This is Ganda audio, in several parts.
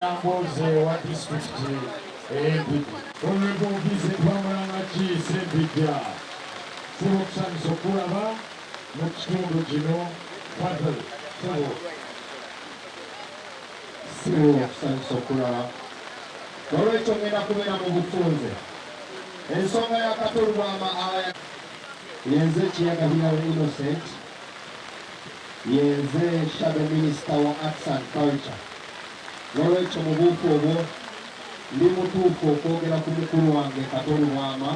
Mboze wa district empidi Honorable Vice Pamela Sembidya fuba okusanyusa okulaba mu kitundu kino Pavel siwo okusanyusa okulaba olwekyo ngenda kubeera mu bufunze ensonga ya Kato Lubwama yenze Kiyagabira Innocent yenze Shadow Minister wa Arts and Culture olwekyo mu buufu obwo ndi mutuufu okwogera ku mukulu wange Kato Lubwama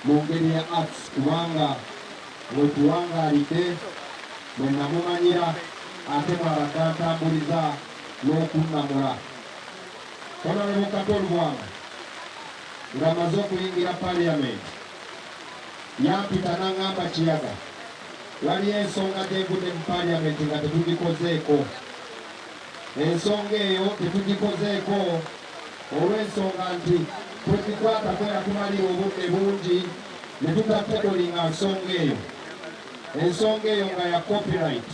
mu ngeri ya arts kubanga bwe tuwangaalidde bwe namumanyira ate mwabadde atambuliza n'okunnamula Honorable Kato Lubwama ng'amaze okuyingira Parliament yampita n'aŋŋamba Kiyaga waliyo ensonga gy'evudde mu Parliament nga tetugikozeeko ensonga eyo tetugikozeeko olw'ensonga nti twekikwata kwera tumalira obudde bungi ne tutatedolinga ensonga eyo nga ya copyright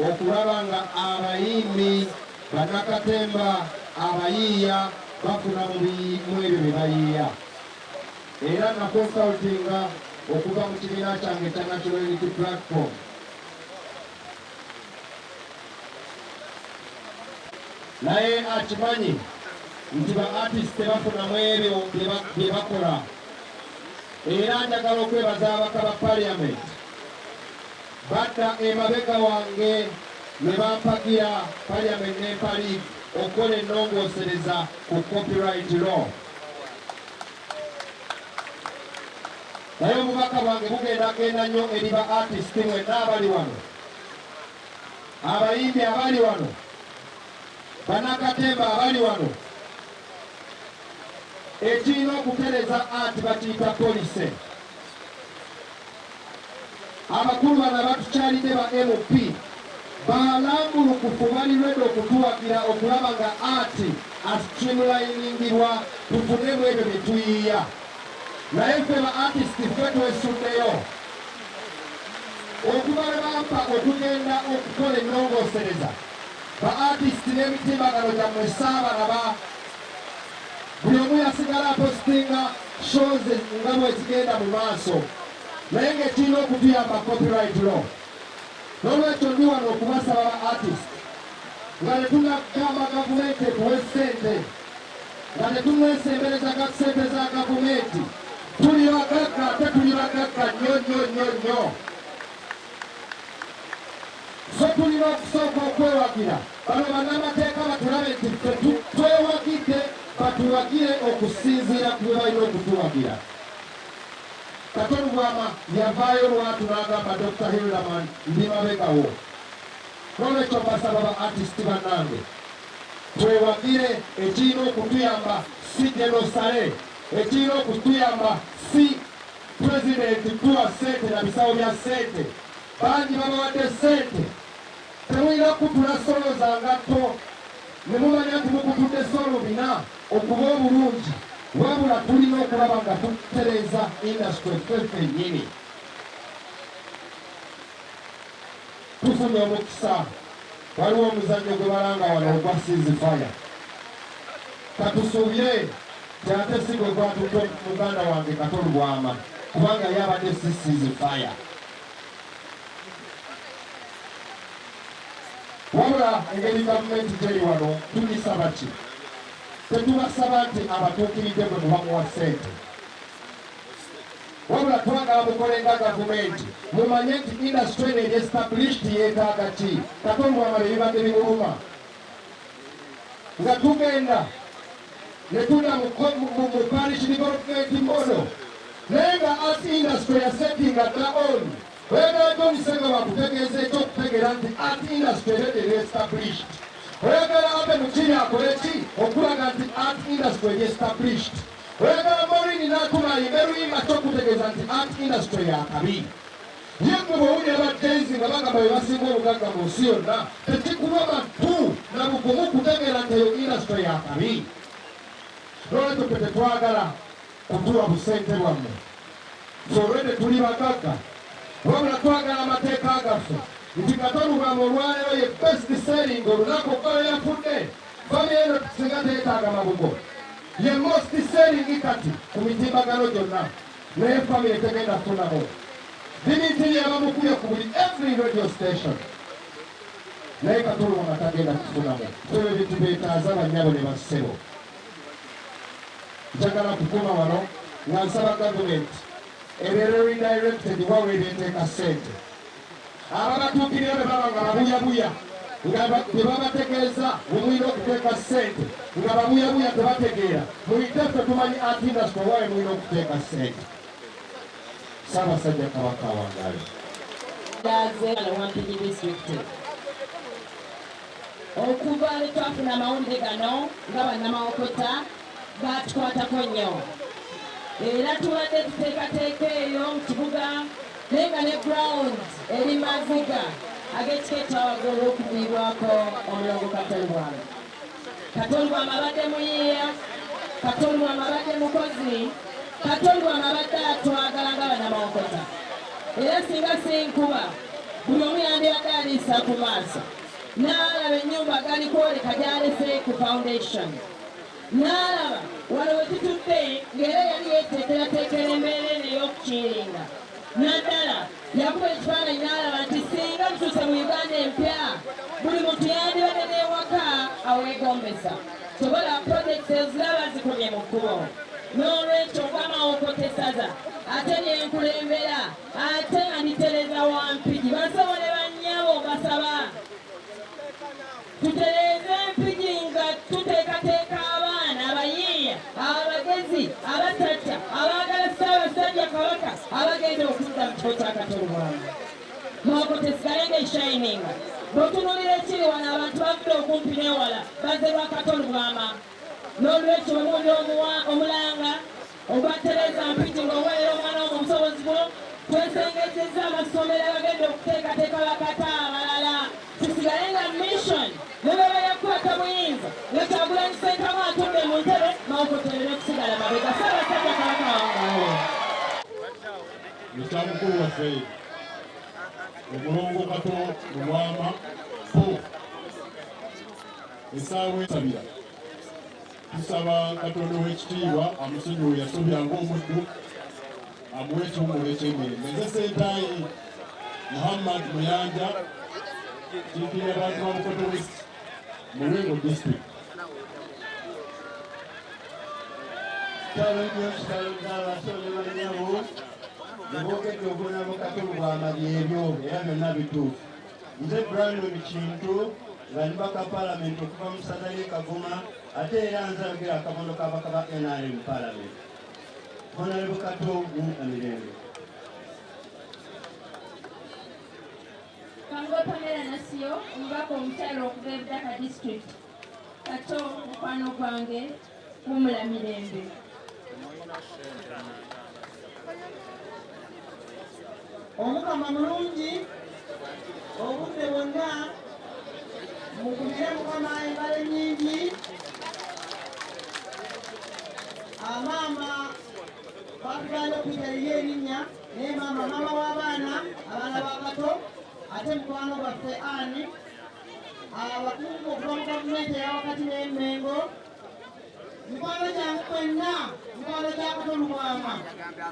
okulaba nga abayimbi bannakatemba abayiiya bafuna mu ebyo bye bayiiya era nakonsultinga okuva mu kibiina kyange kya National Unity Platform naye akimanyi nti ba artist tebafunamu ebyo bye bakola era njagala okwebaza abaka ba Parliament badda emabega wange ne bampagira Parliament n'empali okukola ennongoosereza ku copyright law naye obubaka bwange bugendagenda nnyo eri ba artist mwenna abali wano abayimbi abali wano bannakatemba abali wano ekirina okutereza anti bakiyita polisi abakulu bano abatukyalidde ba NUP balambulukufu bali lwedde okutuwagira okulaba nga ati astreamliningirwa tufunemu ebyo bye tuyiiya naye ffe ba artist ffe twesuddeyo okuba ne bampa okugenda okukola ennongoosereza ba artist n'emitimbagano gyammwe saabalaba buli omu yasigala apostinga shows nga bwe zigenda mu maaso naye ng'ekirina okutuyamba copyright law n'olwekyo ndi wano okubasaba ba artist nga ne tunagamba gavumenti etuwe ssente nga ne tumwesembereza ga ssente za gavumenti tuli bagagga ate tuli bagagga nnyo so tulina okusooka okwewagira bano bannamateeka batulabe nti twewagidde batuwagire okusinziira ku bye balina okutuwagira Kato Lubwama yavaayo lwatu n'agamba Dr. Hilderman ndi mabegawo n'olwekyo mbasaba ba artist bannange twewagire ekirina okutuyamba si genosale ekirina okutuyamba si pulezidenti tuwa ssente na bisawo bya ssente bangi babawadde ssente temulina kutula solo za ngatto ne mumanya nti mukutudde solo bina okuba obulungi wabula tulina okulaba nga tutereeza industry ffe nnyini tufunye omukisa waliwo omuzannyo gwe balanga wano ogwa Sizifaya katusuubire kyate si gwe gwatudde muganda wange Kato Lubwama kubanga yabadde si Sizifaya wabula engeri gavumenti gyeri wano tugisaba ki tetubasaba nti abatuukiridde bwe mubamuwa ssente wabula twagala mukolenga gavumenti mumanye nti industry eno established yeetaaga ki Kato Lubwama bye bibadde bimuluma nga tugenda ne tula mu parish development model naye nga art industry yasettinga dda on oyagala gyomusenga bakutegeeza ekyokutegeera nti art industry eri established oyagala abe mukiri akole ki okulaga nti art industry eri established oyagala Morini n'atuma ayimbe luyimba kyokutegeeza nti art industry yakabi ye gwe bwewulira abajenzi nga bagamba bye basinga obugagga mu nsi yonna tekikuba mattu na bugumu kutegeera nti eyo industry yakabi n'olwekyo ffe tetwagala kutuwa busente bwammwe ffe olwedde tuli bagagga wabula twagala amateeka gaffe nti Kato Lubwama olwaleero ye best selling olunaku obbalo yafudde famire eno singa teetaaga mabugo ye most selling kati ku mitimbagano gyonna naye famire tegenda kufunamu bintu byabamukubye ku buli every radio station naye Kato Lubwama tagenda kufunamu tuno ebintu beetaaza bannyabo ne bassebo njagala kukuma wano nga nsaba gavumenti ebeere redirected waweera enteeka ssente ababatuukirira bwe baba nga babuyabuya nga bwe babategeeza bwe okuteeka ssente nga babuyabuya tebategeera muliteffe tumanyi art industry owawe mulina okuteeka ssente Ssaabasajja Kabaka awangaale okuva lwe twafuna amawulire gano nga bannamawokota batukwatako nnyo era tubadde tuteekateeka eyo mu kibuga naye nga ne ground eri maziga ag'ekikeeta waggulu okuviibwako omulongo Kato Lubwama. Kato Lubwama abadde muyiiya, Kato Lubwama abadde mukozi, Kato Lubwama abadde atwagala nga bannamawokota era singa si nkuba buli omu yandibadde aliisa ku maaso n'alaba ennyumba gali kwoleka gy'alese ku foundation n'alaba wano we tutudde ng'era yali yeeteekerateekera embeera eno ey'okukiringa naddala yakuba ekifaananyi n'alaba nti singa tutuuse mu Uganda empya buli muntu yandibadde n'ewaka aweegombesa sobola projects eziraba zikomye mu kkubo n'olwekyo gw'amawokota essaza ate lyenkulembera ate nga nditereza wampigi basawo ne bannyabo basaba tutereze empigi nga tuteekateeka abaana abayiiya abagezi abatatya abaagala Ssaabasajja Kabaka abagenda okuzza mu kifo kya Kato Lubwama mawokota esigale ng'eshayininga bw'otunuulira ekiri wano abantu bavudde okumpi n'ewala bazze lwa Kato Lubwama n'olwekyo omundi omulanga ogwatereza mpigi ng'oweerera omwana wo mu busobozi bwo twesengejjezza amasomero abagenda okuteekateeka bakata abalala tusigale nga mission ne baba yakwata buyinza nga Kyagulanyi Ssentamu atudde mu ntebe mawokota erina okusigala mabega. Ssaabasajja Kabaka awangaale mukyamukulu waffe omulongo Kato Lubwama essaawa esabira tusaba Katonda ow'ekitiibwa amusonyiwe yasobya ng'omuddu amuwe ekiwumulo eky'emirembe. Nze Ssentaayi Muhammad Muyanja kiikirira abantu ba Bukoto West mu Lwengo district. kitalo nnyo kitalo n'abasomi bannyabo ne boogedde obunamu Kato Lubwama byebyo era byonna bituufu. Nze Brandon Kintu nga ndi baka palamenti okuva mu ssata ly'e Kagoma ate era nzalogera akabondo k'abaka ba NRM palamenti. Honorable Kato Lubwama mirembe. Kango Pamela Nasiyo, omubaka omukyalo okuva e Budaka district. Kato mukwano gwange kumula mirembe. omukama mulungi obudde bwonna mukubire mukama embale nnyingi amaama bakuganda okuyita liri erinnya naye maama w'abaana abaana ba Kato ate mukwano gwaffe ani abakungu okuva mu gavumenti eya wakati n'Emmengo mikwano gyange mwenna mikwano gya Kato Lubwama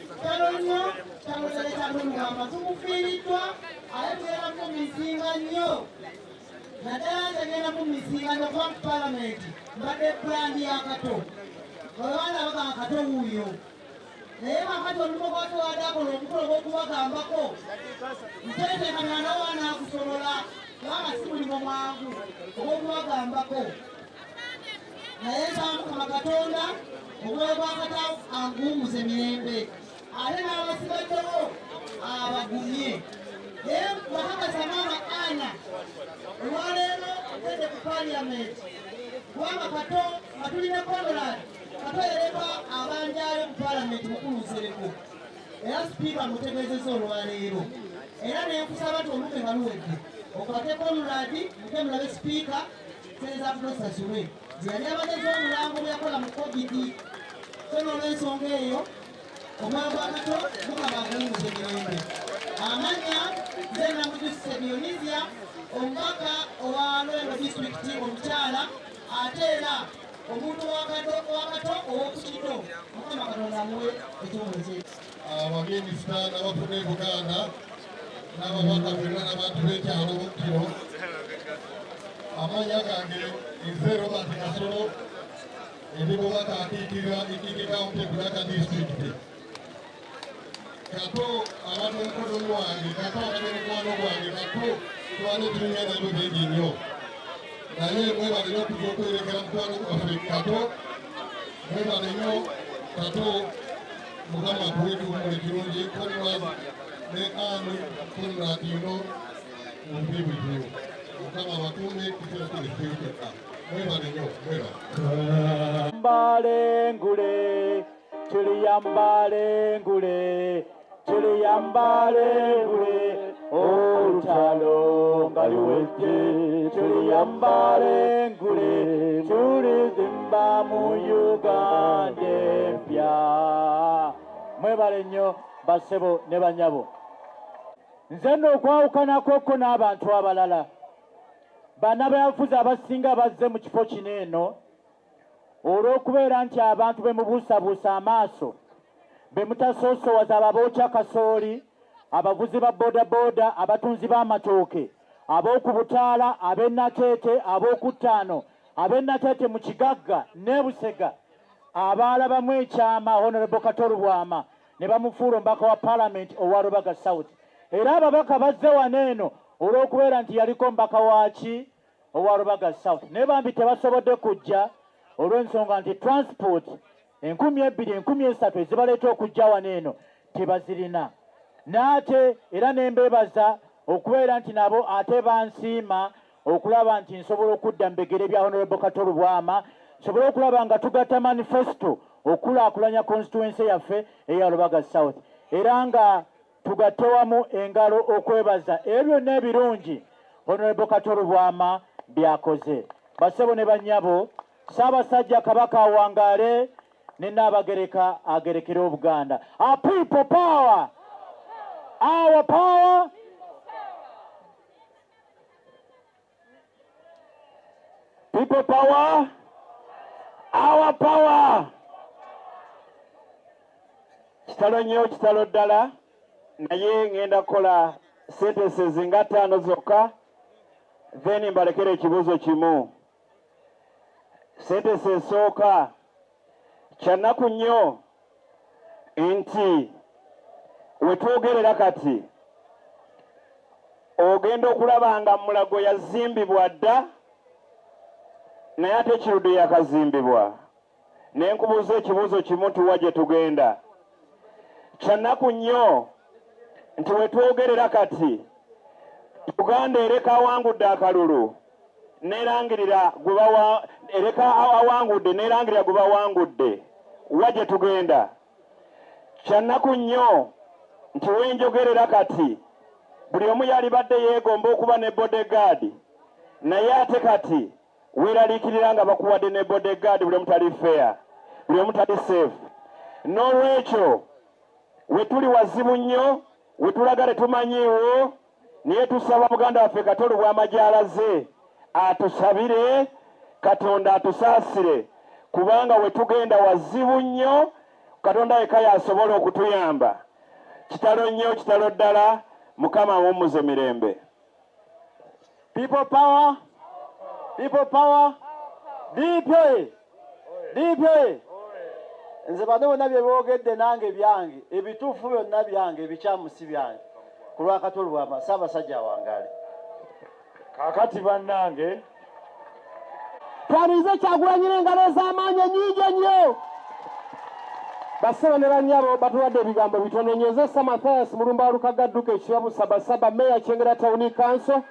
kitalo nnyo kitalo ddala kya Kato Lubwama tumufiiriddwa aye tugenda mumisinga nnyo naddala ntegenda mumisinga nti okuva mu palamenti mbadde pulandi ya Kato olwanda bagamba Kato wuuyo naye kakati omulimu gwatuwadde akola omukolo gw'okubagambako nteeteekanya n'owaana akusolola kubanga si mulimu mwangu ogw'okubagambako naye nsaba Mukama Katonda obwoyo bwa Kato anguumuze mirembe ate n'abasigaddewo abagumye naye bakakasa maama Ana olwaleero ogende ku paliyamenti kubanga Kato nga tulina Conrad Kato yaleka abanjaayo mu palamenti mukuluusereko era sipiika mutegeezezza olwaleero era nenkusaba ti oludde nga luwedde okwate Conrad muke mulabe sipiika seneza kutosasulwe zeyali abagezi omulango bweyakola mu covid so n'olwensonga eyo omwoyo gwa Kato Mukama aguumuze mirembe. Amannya nze namujusise Dionisia omubaka owa Lwengo disitulikiti omukyala ate era omuntu wakato ow'okukito Mukama Katonda amuwe ekiwumuzi. Abaminisita n'abafuna e Buganda n'ababaka fenna n'abantu b'ekyalo kino, amannya gange nze Robert Kasolo ndi mubaka akiikirira Ikiti County Bulaka District. Kato abadde mukono wange, Kato abadde mukwano gwange, Kato twali tulina nabyo bingi nnyo. Naye mwebale nnyo okuva okwerekera mukwano gwaffe Kato, mwebale nnyo Kato, Mukama atuwe ekikuumule kirungi, Commonwealth ne Ani Conrad will be with you. Mukama abatuume kitera kulifeekeka. Mwebale nnyo, mwebale. Mbalengule, chiliyambalengule, chiliyambalengule, olutalo ngaliwedde, chiliyambalengule, tulizimba mu Uganda empya. Mwebale nnyo basebo ne banyabo. Nze nno okwawukanako n'abantu abalala. Bannabyabufuzi abasinga bazze mu kifo kino eno olw'okubeera nti abantu be mubuusabuusa amaaso, be mutasoosowaza ababookya kasooli, abavuzi ba boodabooda, abatunzi b'amatooke, ab'oku butaala, ab'e Nateete, ab'oku Ttaano, ab'e Nateete mu Kigagga ne Busega, abaalabamu ekyama Honorable Kato Lubwama ne bamufuula omubaka wa Parliament owa Rubaga South. Era ababaka bazze wano eno olw'okubeera nti yaliko mbaka waki owa Rubaga South. Ne bambi tebasobodde kujja olw'ensonga nti transport 2,000-3,000 ezibaleeta okujja wano eno tebazirina. N'ate era ne mbeebaza okubeera nti nabo ate bansiima okulaba nti nsobola okudda mu bigere bya Honorable Kato Lubwama, nsobola okulaba nga tugatta manifesto okulaakulanya constituency yaffe eya Rubaga South, era nga tugatte wamu engalo okwebaza ebyo n'ebirungi Honorable Kato Lubwama byakoze. Basebo ne bannyabo, Ssaabasajja Kabaka awangaale ne Nnaabagereka agerekera Obuganda. Our people power! Our power! People power! Our power! Kitalo nnyo, kitalo ddala. Naye ngenda kukola sentences nga 5 zokka, then mbalekere ekibuuzo kimu. Sentence esooka, kyannaku nnyo nti wetwogerera kati ogenda okulaba nga Mulago yazimbibwa dda naye ate Kirudde yakazimbibwa. Ne nkubuuza ekibuuzo kimu tuwa gye tugenda. Kyannaku nnyo nti wetwogerera kati Uganda ereka awangudde akalulu nerangirira ereka awangudde nerangirira gwe bawangudde, wa gye tugenda. Kyannaku nnyo nti wenjogerera kati buli omu yalibadde yeegomba okuba ne bodyguard, naye ate kati weeraliikirira nga bakuwadde ne bodyguard, buli omu tali fair, buli omu tali safe. N'olwekyo wetuli wazibu nnyo, wetulaga tetumanyiiwo, naye tusaba muganda waffe Kato Lubwama gy'alaze atusabire, Katonda atusaasire, kubanga wetugenda wazibu nnyo, Katonda yekka y'asobola okutuyamba. Kitalo nnyo, kitalo ddala. Mukama awummuze mirembe. People power, people power, DP, DP. Nze bano bonna bye boogedde nange byange, ebituufu byonna byange, ebikyamu si byange. Ku lwa Kato Lubwama, Ssaabasajja awangaale. Kaakati bannange, twanize Kyagulanyi n'engalo ez'amaanyi ennyingi ennyo. Bassebo ne bannyabo batuwadde ebigambo bitono nnyo. Nze Mathias Mulumba wa Lukagadduka Ekiwabu Sabasaba, Mayor Kyengera Town Council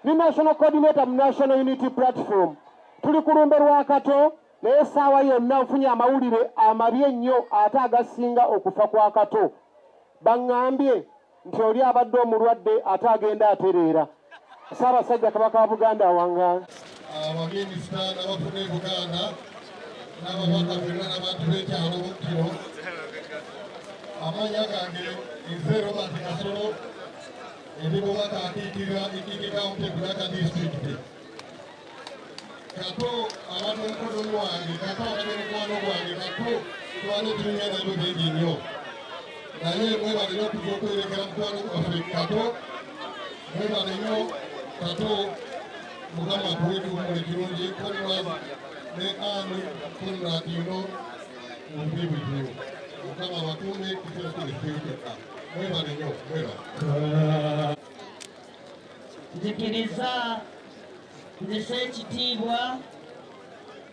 ne National Coordinator mu National Unity Platform. Tuli ku lumbe lwa Kato, naye essaawa yonna nfunye amawulire amabi ennyo ate agasinga okufa kwa Kato. Baŋŋambye nti oli abadde omulwadde ate agenda atereera. Ssaabasajja Kabaka wa Buganda awangaale. Abaminisita n'abafuna e Buganda n'ababaka fenna n'abantu b'ekyalo kino, amannya gange nze Robert Kasolo ndi mubaka akiikirira Ikiti County Bulaka District. Kato abadde mukono gwange, Kato abadde mukwano gwange, Kato twali tulina nabyo bingi nnyo. Naye mwebale nnyo okuva okwerekera mukwano gwaffe Kato. Mwebale nnyo Kato, Mukama akuwe ekihumule kirungi, Commonwealth ne Army Conrad yuno mubibibyo. Mukama abakuume ekiseera ky'ekifuuka. Mwebale nnyo, mwebale. Nzikiriza nzise ekitiibwa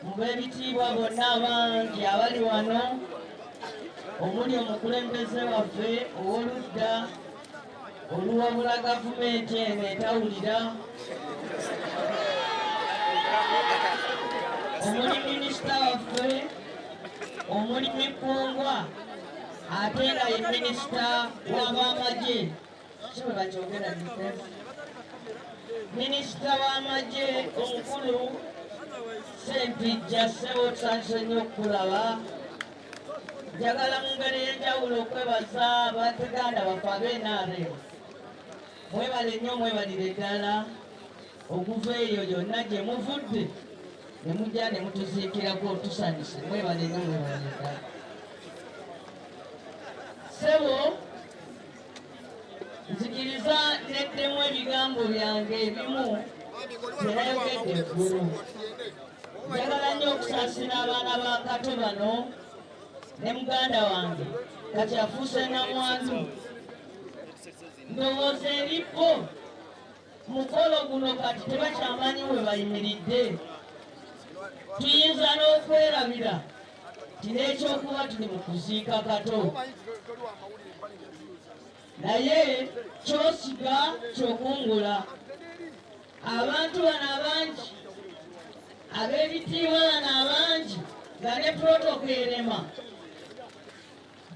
mu b'ebitiibwa bonna abangi abali wano omuli omukulembeze waffe ow'oludda oluwabula gavumenti eno etawulira, omuli minisita waffe omuli Mikungwa ate nga ye minisita w'abamagye kiwe bakyogera defense, minisita w'amagye omukulu Sempijja Ssebo tusanyuse nnyo okukulaba. Njagala mu ngeri ey'enjawulo okwebaza bateganda baffe ab'NRM. Mwebale nnyo, mwebalire ddala okuva eyo yonna gye muvudde ne mujja ne mutuziikirako tusanyuse. Mwebale nnyo, mwebale ddala. Ssebo nzikiriza neddemu ebigambo byange ebimu byerayogedde eggulu. Njagala nnyo okusaasira abaana ba Kato bano ne muganda wange kati afuuse namwandu. Ndowooza eribbo mukolo guno kati tebakyamanyi we bayimiridde. Tuyinza n'okwerabira ti n'ekyokuba tuli mu kuziika Kato, naye kyosiga kyokungula. Abantu bano abangi ab'ebitiibwa bano abangi nga ne protoko erema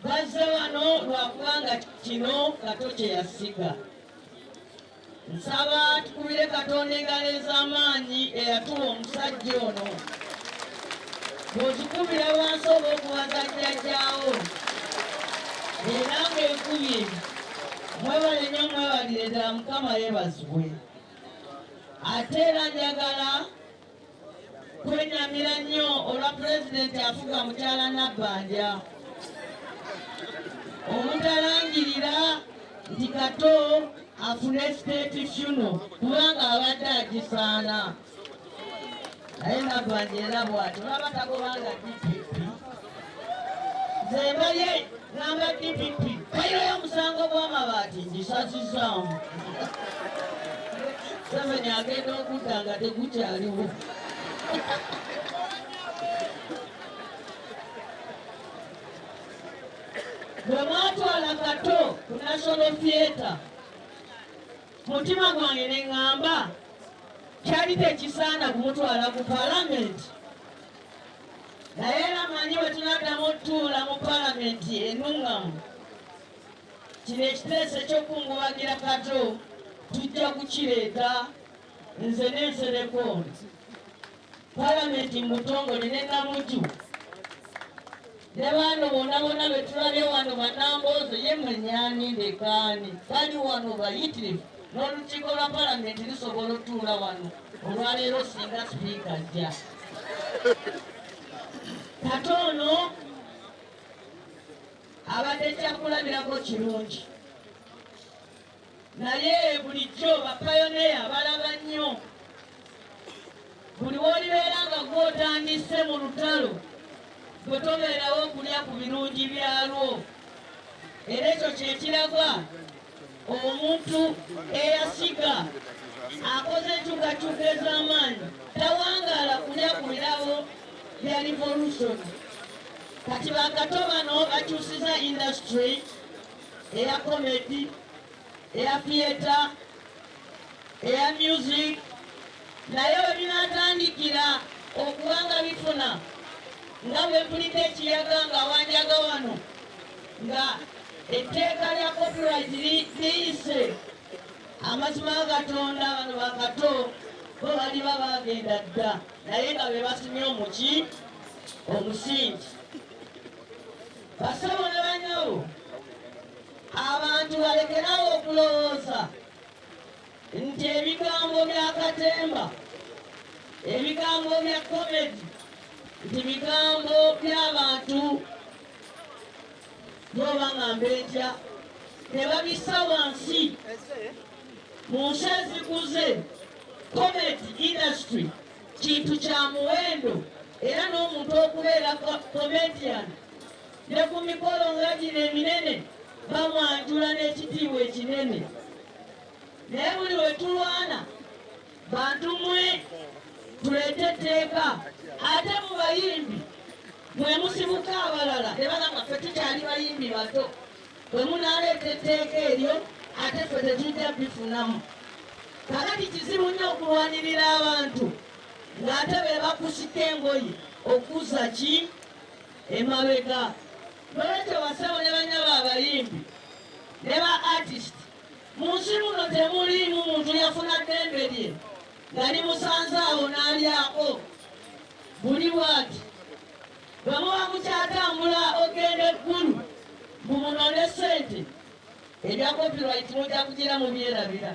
bazze wano lwakubanga kino Kato kye yasiga. Nsaba tukubire Katonda engalo ez'amaanyi eyatuwa omusajja ono. Bw'ozikubira wansi oba okubaza jjajjaawo era ng'ekubye. Mwebale nnyo, mwebalire ddala, Mukama yeebazibwe. Ate era njagala kwenyamira nnyo olwa pulezidenti afuga mukyala Nabbanja omutalangirira nti Kato afune state funeral kubanga abadde agisaana. Naye Nabbanja era bw'ati olaba tagobanga DPP. Nze mbalye ngamba DPP kayirayo omusango gw'amabaati ngisazizaamu. Museveni agenda okudda nga tegukyaliwo. Bwe mwatwala Kato ku National Theatre, mutima gwange ne ŋŋamba kyali tekisaana kumutwala ku Paalamenti. Naye era manyi bwe tunaddamu otutuula mu Paalamenti ennuŋŋamu, kino ekiteeso ekyokungubagira Kato tujja kukireeta nze n'enserekooni. Paalamenti mutongole ne Namuju ne bano bonna bonna be tulabye wano bannamboozi ye mwenyaani ndekaani bali wano bayitirivu, n'olukiiko lwa Paalamenti lusobola otuula wano olwaleero singa sipiika ajja. Kato ono abadde kyakulabirako kirungi, naye bulijjo bapayoneya balaba nnyo. Buli w'olibeera nga gw'otandise mu lutalo gwe tobeerawo okulya ku birungi byalwo. Era ekyo kyekiraga omuntu eyasiga akoze enkyukakyuka ez'amaanyi tawangaala kulya ku birabo bya revolution. Kati ba Kato bano bakyusiza industry eya comedy, eya theatre, eya music. Naye bwe binatandikira okuba nga bifuna nga bwe mpulidde ekiyaga nga wanjaga wano nga etteeka lya copyright liyise, amazima ga Katonda bano ba Kato bo baliba bagenda dda, naye nga be basimye omuki omusingi. Basabo ne banyawo, abantu balekerawo okulowooza nti ebigambo bya Katemba ebigambo bya komedi nti bigambo by'abantu by'obangamba etya ne babissa wansi mu nsi ezikuze. Comedy industry kintu kya muwendo era n'omuntu okubeera comedian ne ku mikolo nga gino eminene bamwanjula n'ekitiibwa ekinene. Naye buli we tulwana bantu mwe tuleete etteeka ate mu bayimbi mwe musibuka abalala ne bagamba ffe tukyali bayimbi bato bwe munaaleeta etteeka eryo ate ffe tetujja bifunamu. Kakati kizibu nnyo okulwanirira abantu ng'ate be bakusika engoye okuza ki emabega. Lwekyo basebo ne banyaba abayimbi ne ba artist mu nsi muno temuliimu muntu yafuna ddembe lye nga limusanze awo n'alyako buli bwati. Bwe muba mukyatambula ogenda eggulu mumunone ssente ebya copyright mujja kugira mu byerabira.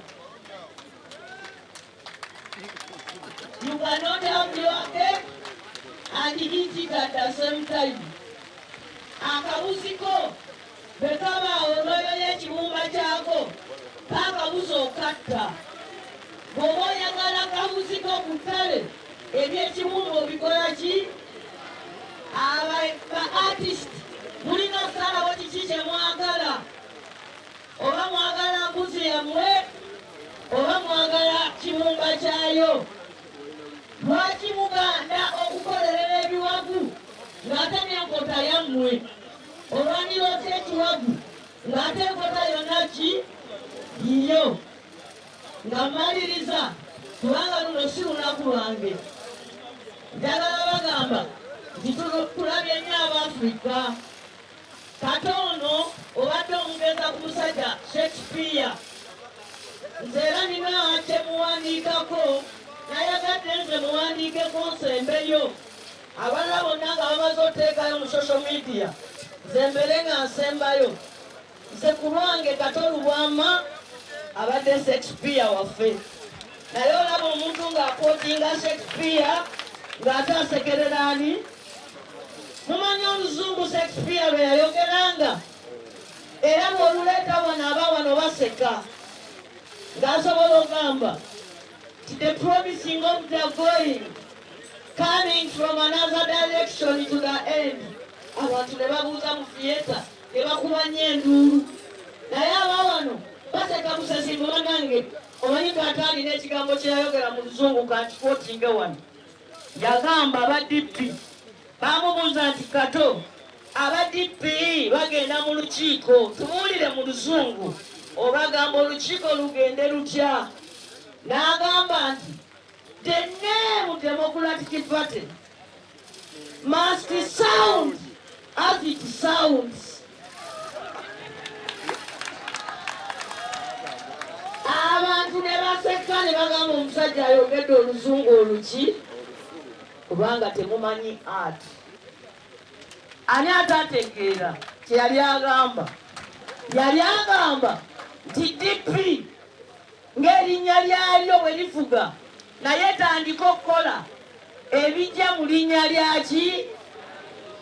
You cannot have your cake and eat it at the same time. Akabuziko bwe kaba olwoyo y'ekibumba kyako kaakabuza okatta. Bw'oba oyagala kabuziko ku ttale eby'ekibumba obikola ki? Ba artist mulina okusalawo kiki kye mwagala. Oba mwagala mbuzi yammwe oba mwagala kibumba kyayo. Lwaki muganda okukolerera ebiwagu ng'ate n'enkota yammwe? Olwanira otya ekiwagu ng'ate enkota yonna ki yiyo? Nga mmaliriza kubanga luno si lunaku lwange. Njagala bagamba nti tulabye nnyo Abafrika. Katono obadde omugeza ku musajja Shakespeare. Nze era nina kye muwandiikako nayagadde nze muwandiikeko nsembeyo. Abalala bonna nga bamaze oteekayo mu social media nze mbere nga nsembayo. Nze ku lwange Kato Lubwama abadde Shakespeare waffe. Naye olaba omuntu ng'akootinga Shakespeare ng'ate asekerera ani? Mumanyi oluzungu Shakespeare lwe yayogeranga? Era bw'oluleeta wano aba wano baseka ng'asobola ogamba the promising of the going coming from another direction to the end. Abantu ne babuuza mu theatre ne bakuba nnyo enduulu. Naye aba wano baseka busasimbu banange omanyi kaate alina ekigambo kye yayogera mu luzungu kankikootinge wano. Yagamba aba DP bamubuuza nti Kato aba DP bagenda mu lukiiko tubuulire mu luzungu obagamba olukiiko lugende lutya? N'agamba nti the name Democratic Party must sound as it sounds. Abantu ne baseka ne bagamba omusajja ayogedde oluzungu oluki kubanga temumanyi art. Ani atategeera kye yali agamba? Yali agamba nti DP ng'erinnya lyalyo bwe lifuga naye tandika okukola ebijja mu linnya lyaki.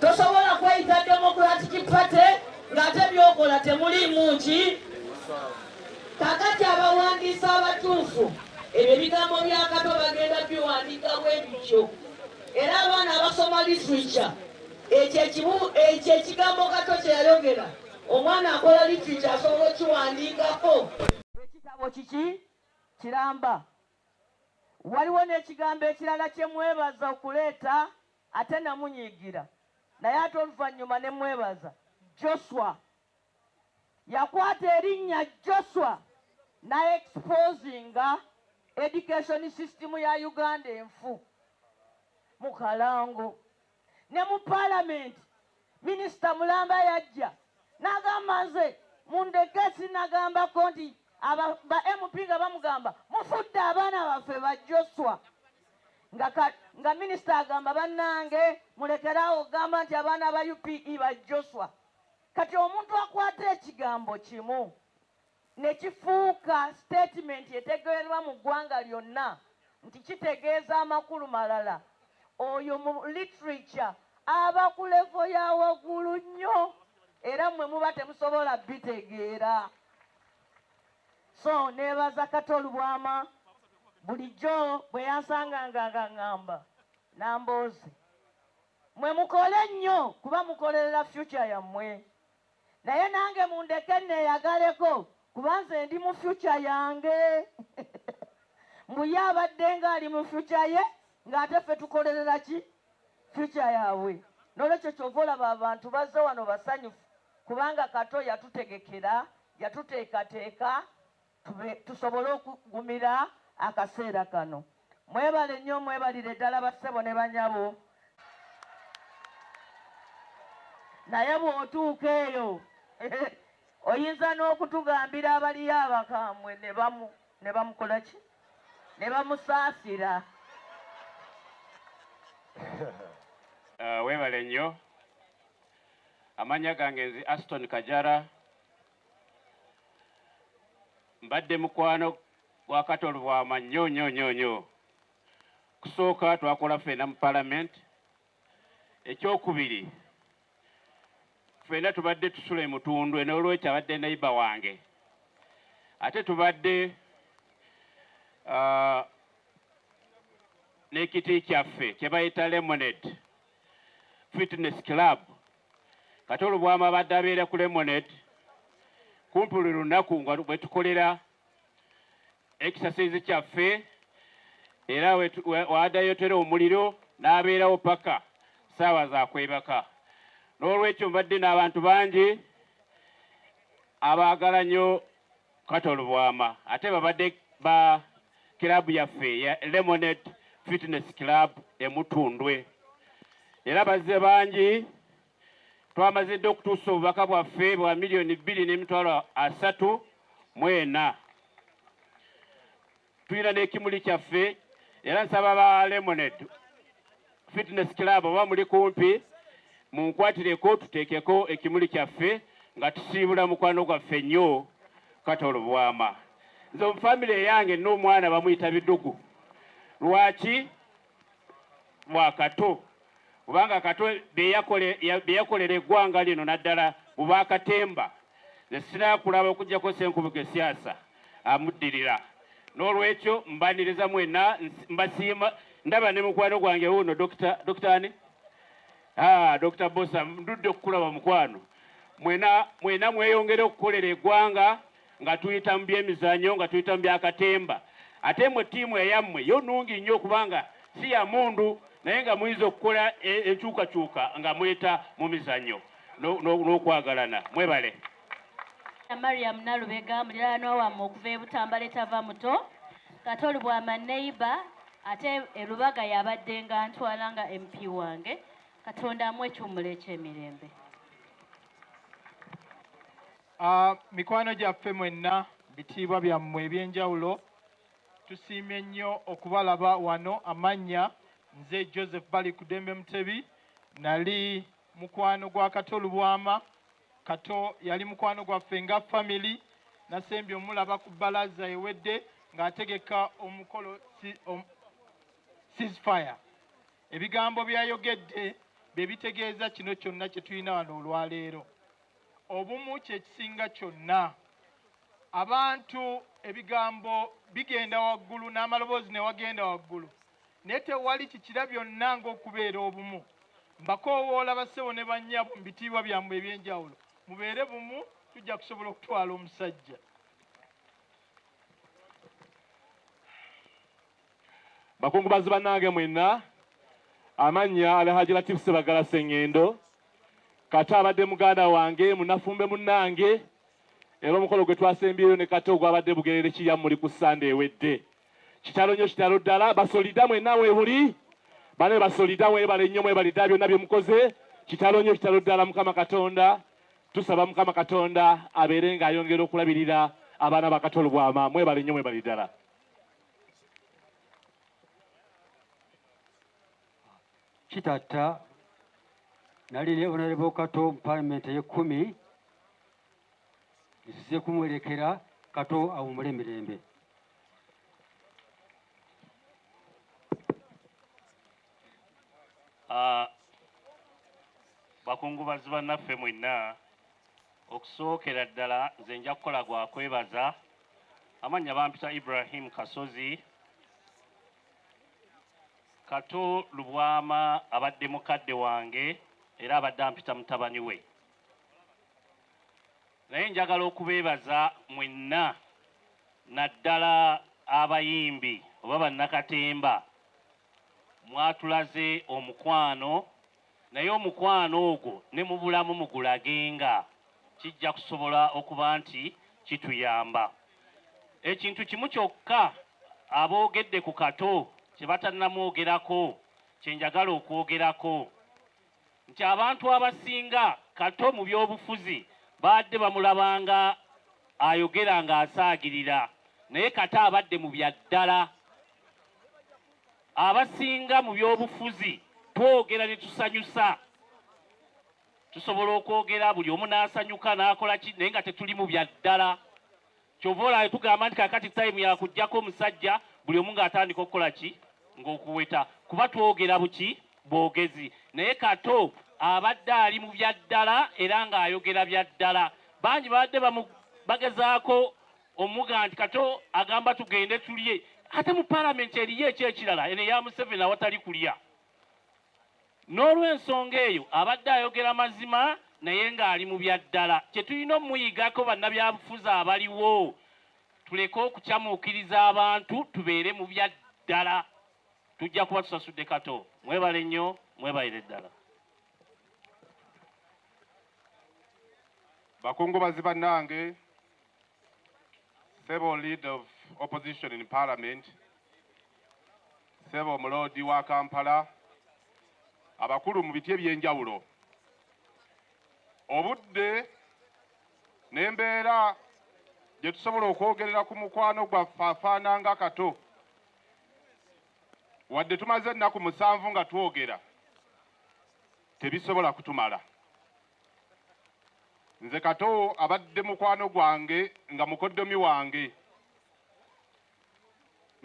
Tosobola kweyita Democratic Party ng'ate byokola temuliimu ki. Kakati abawandiisi abatuufu ebyo ebigambo bya Kato bagenda biwandiika bwe bityo. Era abaana abasoma literature ekyo ekigambo Kato kye yayogera omwana akola literature asobola okiwandiikako ekitabo kiki kiramba. Waliwo n'ekigambo ekirala kye mwebaza okuleeta ate namunyiigira naye ate oluvannyuma ne mwebaza. Joshua yakwata erinnya Joshua na exposinga education system ya Uganda enfu mu Kalango. Ne mu parliament minisita Mulamba yajja n'agamba nze mundeke sinagambako nti ba MP nga bamugamba mufudde abaana baffe ba Joshua nga minisita agamba bannange mulekerawo ogamba nti abaana ba UPE ba Joshua. Kati omuntu akwata ekigambo kimu ne kifuuka statement etegeerwa mu ggwanga lyonna nti kitegeeza amakulu malala. Oyo mu literature aba ku levo ya waggulu nnyo era mmwe muba temusobola bitegeera. So neebaza Kato Lubwama bulijjo bwe yansanganga nga ŋŋamba nambooze mwe mukole nnyo kuba mukolerera future yammwe, naye nange mundeke neeyagaleko kuba nze ndi mu future yange. Mbuye abadde ng'ali mu future ye ng'ate ffe tukolerera ki future yaabwe. N'olwekyo kyova olaba abantu bazze wano basanyufu kubanga Kato yatutegekera, yatuteekateeka tusobole okugumira akaseera kano. Mwebale nnyo, mwebalire ddala bassebo ne banyabo. Naye bw'otuuka eyo oyinza n'okutugambira abaliyo abakambwe ne bamukola ki? Ne bamusaasira. Weebale nnyo. Amannya gange nzi Aston Kajara. Mbadde mukwano gwa Kato Lubwama nnyo. Kusooka twakola ffenna mu palamenti. Ekyokubiri ffenna tubadde tusula emutundwe n'olwekyo abadde neiba wange. Ate tubadde n'ekiti kyaffe kye bayita Lemonade Fitness Club. Kato Lubwama abadde abeera ku Lemonade kumpi buli lunaku nga bwe tukolera ekisasizi kyaffe era waadayotera omuliro n'abeerawo paka ssaawa za kwebaka. N'olwekyo mbadde n'abantu bangi abaagala nnyo Kato Lubwama ate babadde ba kilabu yaffe ya Lemonade Fitness Club emutundwe. Era bazze bangi twamazidde okutuusa obubaka bwaffe bwa $2,340,000. Tulina n'ekimuli kyaffe era nsaba ba Lemonade Fitness Club oba muli kumpi munkwatireko tuteekeko ekimuli kyaffe nga tusiibula mukwano gwaffe nnyo Kato Lubwama. Nze mu famire yange n'omwana bamuyita Bidugu. Lwaki? Lwa Kato. Kubanga Kato beyakolera eggwanga lino naddala Bubakatemba. Nze sinaakulaba okuggyako Ssenkubuge siasa amuddirira. N'olwekyo mbaniriza mwenna mbasiima. Ndaba ne mukwano gwange wuno Dr. ani? Dr. Bosa ndudde okukulaba mukwano. Mwena mweyongere okukolera eggwanga nga tuyita mu byemizannyo nga tuyita mu byakatemba. Ate mwe ttiimu eyammwe yo nnungi nnyo kubanga si ya mundu naye nga muyinza okukola enkyukakyuka nga mweta mu mizannyo n'okwagalana. Mwebale. Mariam Nalubega muliraanwa wammwe okuva e Butambala tava muto. Kato Lubwama neiba ate erubaga yabadde nga ntwala nga MP wange. Katonda amwe ekyumula eky'emirembe. Mikwano gyaffe mwenna bitiibwa byammwe ebyenjawulo tusiimye nnyo okubalaba wano. Amannya nze Joseph Bali Kudembe Mutebi, nali mukwano gwa Kato Lubwama. Kato yali mukwano gwaffe nga family. Nasembye omulaba ku bbalaza ewedde ng'ategeka omukolo ceasefire. Ebigambo byayogedde bye bitegeeza kino kyonna kye tulina wano olwaleero. Obumu kye kisinga kyonna. Abantu ebigambo bigenda waggulu n'amaloboozi ne wagenda waggulu. Naye tewali kikira byonna ng'okubeera obumu. Mbakoowoola bassebo ne bannyabo mu bitiibwa byammwe ebyenjawulo. Mubeere bumu tujja kusobola okutwala omusajja. Bakungubazi bannange mwenna, amannya Alhaji Latif Sebagala Sengendo. Kato abadde muganda wange munafumbe munnange era omukolo gwe twasembyeyo ne Kato gwabadde bugerere kiyammuli ku Sunday ewedde. Kitalo nnyo kitalo ddala. Basolida mwenna weebuli bane basolida mwebale nnyo mwebalidda byonna bye mukoze. Kitalo nnyo kitalo ddala. Mukama Katonda tusaba Mukama Katonda abeere ng'ayongera okulabirira abaana ba Kato Lubwama. Mwebale nnyo mwebali ddala. Kitata nali ne Honorable Kato mu Parliament ey'ekkumi nsize kumwerekera Kato awumule emirembe. bakungubazi bannaffe mwenna okusookera ddala nze nja kukola gwa kwebaza amannya bampita Ibrahim Kasozi Kato Lubwama abadde mukadde wange era abadde ampita mutabani we naye njagala okubeebaza mwenna naddala abayimbi oba bannakatemba mwatulaze omukwano naye omukwano ogwo ne mu bulamu mugulagenga kijja kusobola okuba nti kituyamba ekintu kimu kyokka aboogedde ku Kato kye batannamwogerako kye njagala okwogerako nti abantu abasinga Kato mu by'obufuzi badde bamulabanga ayogera ng'asaagirira naye Kato abadde mu bya ddala abasinga mu by'obufuzi twogera ne tusanyusa tusobola okwogera buli omu n'asanyuka n'akola ki naye nga tetuli mu bya ddala kyova olaba tugamba nti kakati time yakuggyako omusajja buli omu ng'atandika okukola ki ng'okuweta kuba twogera buki bwogezi naye Kato abadde ali mu bya ddala era ng'ayogera bya ddala bangi babadde bagezaako omuga nti Kato agamba tugende tulye ate mu paalamenti eriyo ekyekirala eno eya Museveni awatali kulya n'olw'ensonga eyo abadde ayogera mazima naye ng'ali mu bya ddala kye tulina omuyigako bannabyabufuzi abaliwo tuleke okukyamuukiriza abantu tubeere mu bya ddala tujja kuba tusasudde Kato mwebale nnyo mwebalire ddala bakungubazi bannange Sebo leader of opposition in parliament Sebo mulodi wa Kampala abakulu mu biti ebyenjawulo obudde n'embeera gye tusobola okwogerera ku mukwano gwaffe afaananga Kato wadde tumaze ennaku 7 nga twogera tebisobola kutumala nze Kato abadde mukwano gwange nga mukoddomi wange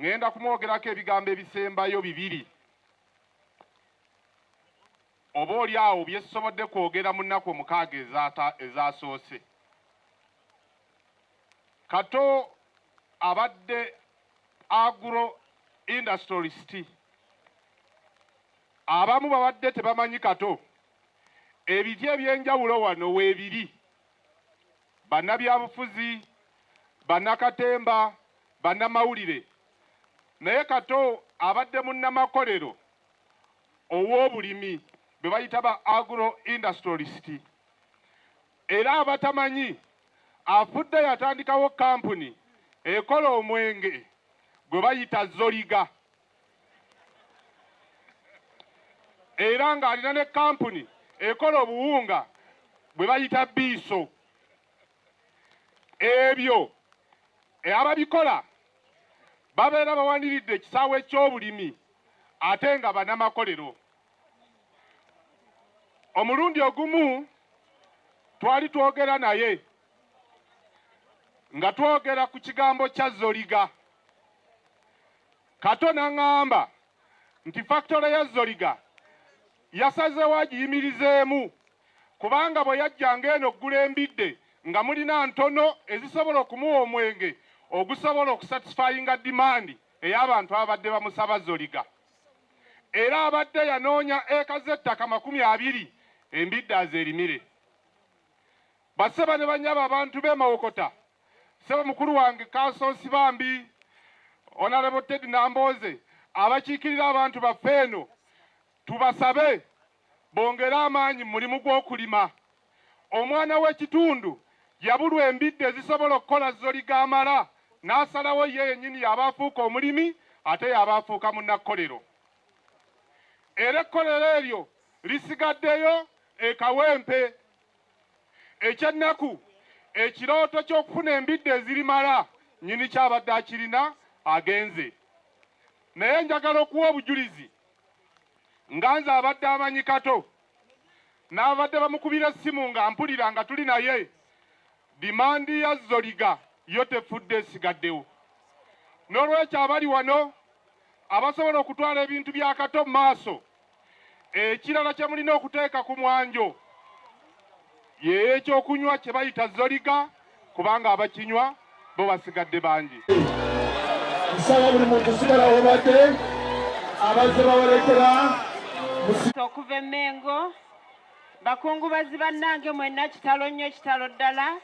ngenda kumwogerako ebigambo ebisembayo 2 oba oli awo byesobodde kwogera mu nnaku 6 ezasoose Kato abadde agro industrialist abamu babadde tebamanyi Kato ebiti ebyenjawulo wano weebiri bannabyabufuzi bannakatemba bannamawulire naye Kato abadde munnamakolero ow'obulimi be bayita ba agro industrialist era abatamanyi afudde yatandikawo kampuni ekola omwenge gwe bayita Zoliga era ng'alina ne kampuni ekola obuwunga bwe bayita Biiso ebyo ababikola babeera bawaniridde ekisaawe eky'obulimi ate nga bannamakolero omulundi ogumu twali twogera naye nga twogera ku kigambo kya Zoliga Kato n'aŋŋamba nti factory ya Zoliga yasazeewo agiyimirizeemu kubanga bwe yajjanga eno oggula embidde nga mulina ntono ezisobola okumuwa omwenge ogusobola okusatisfyinga demand ey'abantu abadde bamusaba Zoliga era abadde yanoonya eka z'ettaka 20 embidde azeerimire baseba ne banyaba abantu b'emawokota seba mukulu wange Kasonsi Bambi Honorable Ted Namboze abakiikirira abantu baffe eno tubasabe bongere amaanyi mulimu gw'okulima omwana w'ekitundu yabulwa embidde ezisobola okukola Zoliga amala n'asalawo ye yennyini yabaafuuka omulimi ate yabaafuuka munnakolero era ekkolero eryo lisigaddeyo ekawempe ekyennaku ekirooto ky'okufuna embidde ezirimala nnyini kyabadde akirina agenze naye njagala okuwa obujulizi nga nze abadde amanyi Kato n'abadde bamukubira essimu nga mpulira nga tuli naye dimandi ya Zoliga yo tefudde esigaddewo n'olwekyo abali wano abasobola okutwala ebintu bya Kato mu maaso ekirala kye mulina okuteeka ku mwanjo ekyokunywa kye bayita zoliga, kubanga abakinywa bo basigadde bangi. Nsaba buli muntu sigalawo badde abazze bawerekera okuva Mengo bakungubazi bannange mwenna kitalo nnyo kitalo ddala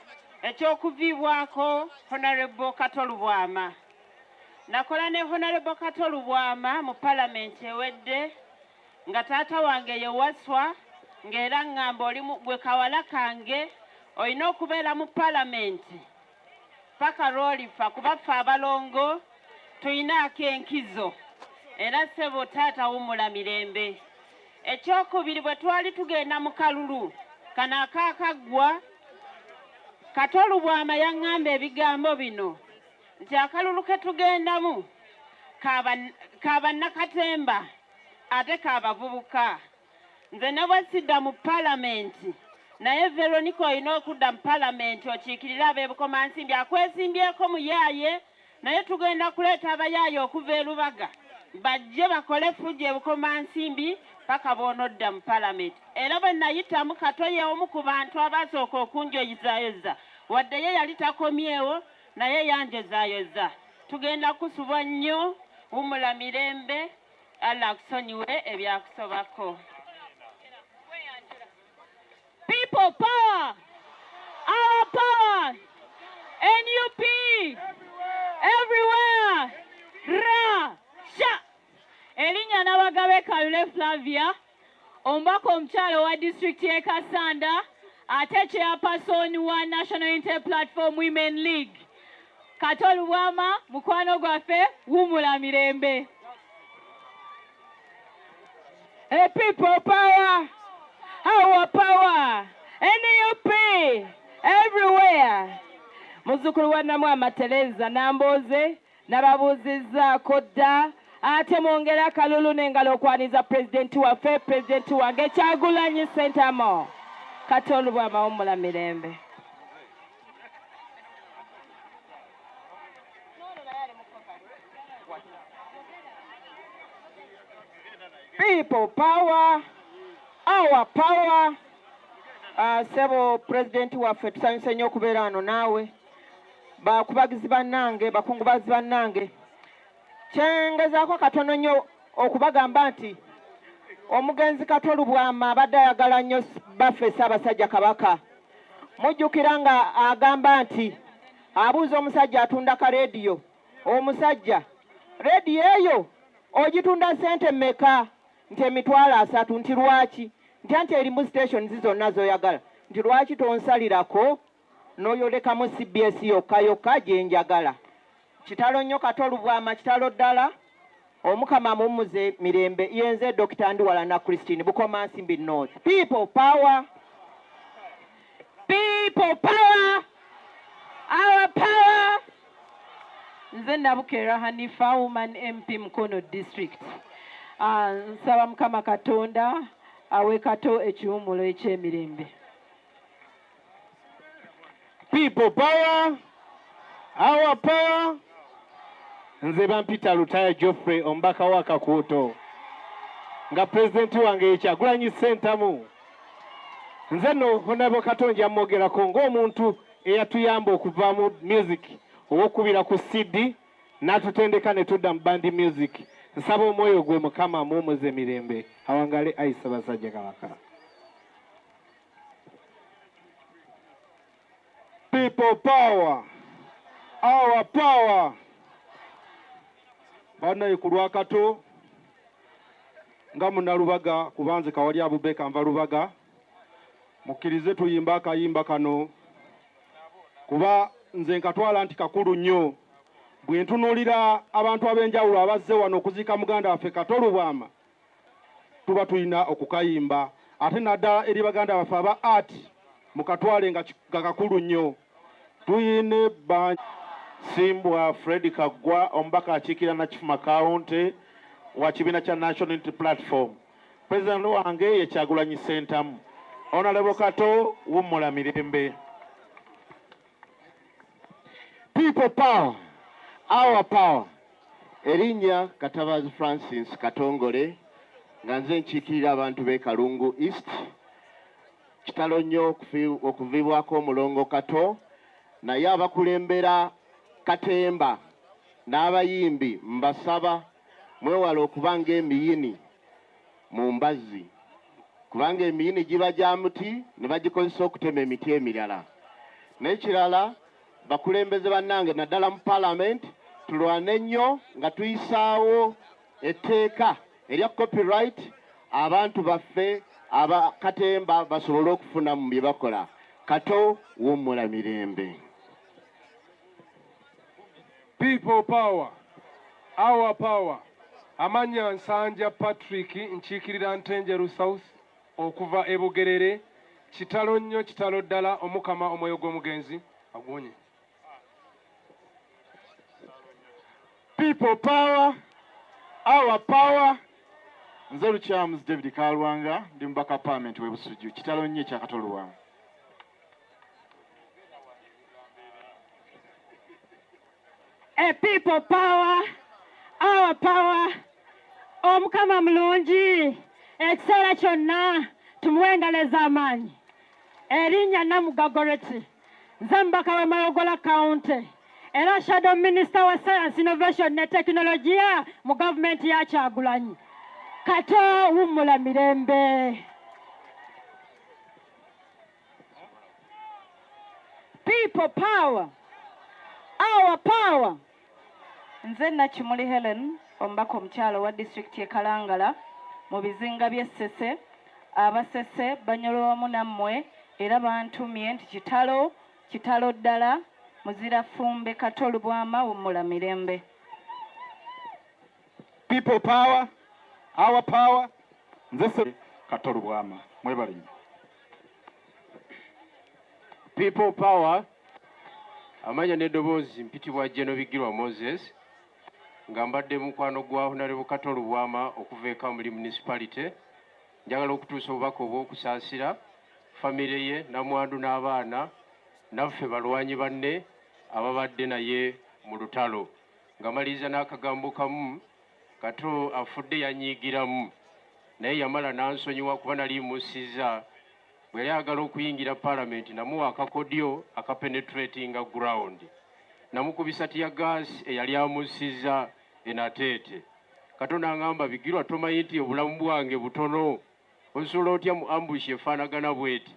ekyokuviibwako Honorable Kato Lubwama. Nakola ne Honorable Kato Lubwama mu Parliament ewedde nga taata wange ye Waswa ng'era ngamba oli gwe kawala kange olina okubeera mu Parliament paka lw'olifa kuba ffe abalongo tuyinaako enkizo era ssebo taata wumula mirembe. Ekyokubiri bwe twali tugenda mu kalulu kano akaakaggwa Kato Lubwama yaŋŋamba ebigambo bino nti akalulu ke tugendamu kabannakatemba ate kabavubuka. Nze ne bwe sidda mu Palamenti naye Veronica olina okudda mu Palamenti okiikirire ab'ebukomansimbi akwesimbyeko muyaaye naye tugenda kuleeta abayaaye okuva e Lubaga bajje bakole fujja ebukomansimbi paka boonodda mu Palamenti. Era bwe nayitamu Kato ye omu ku bantu abasooka okunjoyizaayoza wadde ye yali takomyewo naye yanjozaayoza. Tugenda kusubwa nnyo wumula mirembe Allah akusonyiwe ebyakusobako. People power, our power, NUP, everywhere, ra, sha. Elinya Nabagabe Kalule Flavia, omubaka omukyalo wa district ye Kasanda, ate chairperson wa National Inter-Platform Women League. Kato Lubwama, mukwano gwaffe, wumula mirembe. Hey, people power, our power, NUP, everywhere. Muzukulu wa Namwama Tereza Namboze, nababuuzizzaako dda ate mwongera kalulu n'engalo okwaniza pulezidenti waffe, pulezidenti wange Kyagulanyi Ssentamu. Kato Lubwama wumula mirembe. People power, our power. Sebo president waffe tusanyuse nnyo okubeera wano naawe. Bakubagizi bannange, bakungubazi bannange. Kyengezaako katono nnyo okubagamba nti omugenzi Kato Lubwama abadde ayagala nnyo baffe Ssaabasajja Kabaka. Mujjukira nga agamba nti abuuza omusajja atunda ka rediyo. Omusajja, rediyo eyo ogitunda ssente mmeka? Nti emitwalo 3. Nti lwaki? Nti erimu station zonna zoyagala. Nti lwaki tonsalirako n'oyolekamu CBS yokka gye njagala. Kitalo nnyo Kato Lubwama, kitalo ddala. Omukama mumuze mirembe. Yenze Dr. Ndiwala na Christine Bukomansimbi North. People power. People power. Our power. Nze Nabukera Hanifa, woman MP Mukono District. Nsaba Mukama Katonda awe Kato ekiwumulo eky'emirembe. People power, our power. Nze Bampita Lutaya Geoffrey omubaka wa Kakuuto nga pulezidenti wange Kyagulanyi Ssentamu. Nze no Honorable Kato njamwogerako ng'omuntu eyatuyamba okuva mu music ow'okubira ku CD n'atutendeka ne tudda mu bandi music. Nsaba omwoyo gwe Mukama mumuze mirembe awangale ayi Ssaabasajja Kabaka. People power, our power. Bana ikulwa Kato nga munnalubaga kubanze kawali abubeka nva Lubaga. Mukkirize tuyimba akayimba kano kuba nze nkatwala nti kakulu nnyo. Bwe ntunuulira abantu ab'enjawulo abazze wano okuzika muganda waffe Kato Lubwama tuba tulina okukayimba ate naddala eri baganda baffe aba art mukatwale nga kakulu nnyo. Tuyine Simbwa Fred Kagwa omubaka akiikirira Nakifuma County wa kibiina kya National Inter-Platform. President wange ye Kyagulanyi Ssentamu. Honorable Kato wumula mirembe. People power, our power. Erinnya Katabazi Francis Katongole nga nze nkiikirira abantu b'e Kalungu East. Kitalo nnyo okuviibwako omulongo Kato, naye abakulembera Katemba n'abayimbi mbasaba mwewale okuba ng'emiyini mu mbazzi, kubanga emiyini giba gya muti ne bagikozesa okutema emiti emirala. N'ekirala bakulembeze bannange naddala mu Parliament tulwane nnyo nga tuyisaawo etteeka erya copyright abantu baffe aba Katemba basobole okufuna mu bye bakola. Kato wummula mirembe. People power, our power. Amanya Nsanja Patrick nkiikirira Ntenjeru South okuva e Bugerere. Kitalo nnyo kitalo ddala omukama omwoyo gw'omugenzi aguwonye. People power, our power. Nze Lukyams David Kalwanga ndi mubaka Parliament w'e Busujju. Kitalo nnyo ekya Kato Lubwama. A people power, our power. Omukama mulungi ekiseera kyonna tumuwengaleza amaanyi. Erinnya Namugagoreti, nze mubaka wa Mayogola County era Shadow Minister wa Science, Innovation ne Technology mu gavumenti ya Kyagulanyi. Kato wummula mirembe. People power, our power. Nze Nakimuli Helen omubaka omukyalo wa district ye Kalangala mu bizinga by'Essese. Abasese banyolwa wamu nammwe era bantumye nti kitalo ddala muzira fumbe Kato Lubwama wummula mirembe. People power, our power. Nze Kato Lubwama mwebale. People power. Amanya n'eddoboozi mpitibwa Jeno Bigirwa Moses nga mbadde mukwano gwa Honorable Kato Lubwama okuva eka muri municipality. Njagala okutuusa obubaka obw'okusaasira famire ye namwandu n'abaana naffe balwanyi banne ababadde naye mu lutalo. Nga maliriza n'akagambo kamu, Kato afudde yanyiigiramu naye yamala n'ansonyiwa kuba nali musiza bwe yali ayagala okuyingira Parliament namuwa akakodyo akapenetratinga ground. Namukubisa tiya gas eyali amusiza enateete. Kato n'angamba Bigirwa tomanyi nti obulamu bwange butono osobola otya mu ambush efaanagana bweti.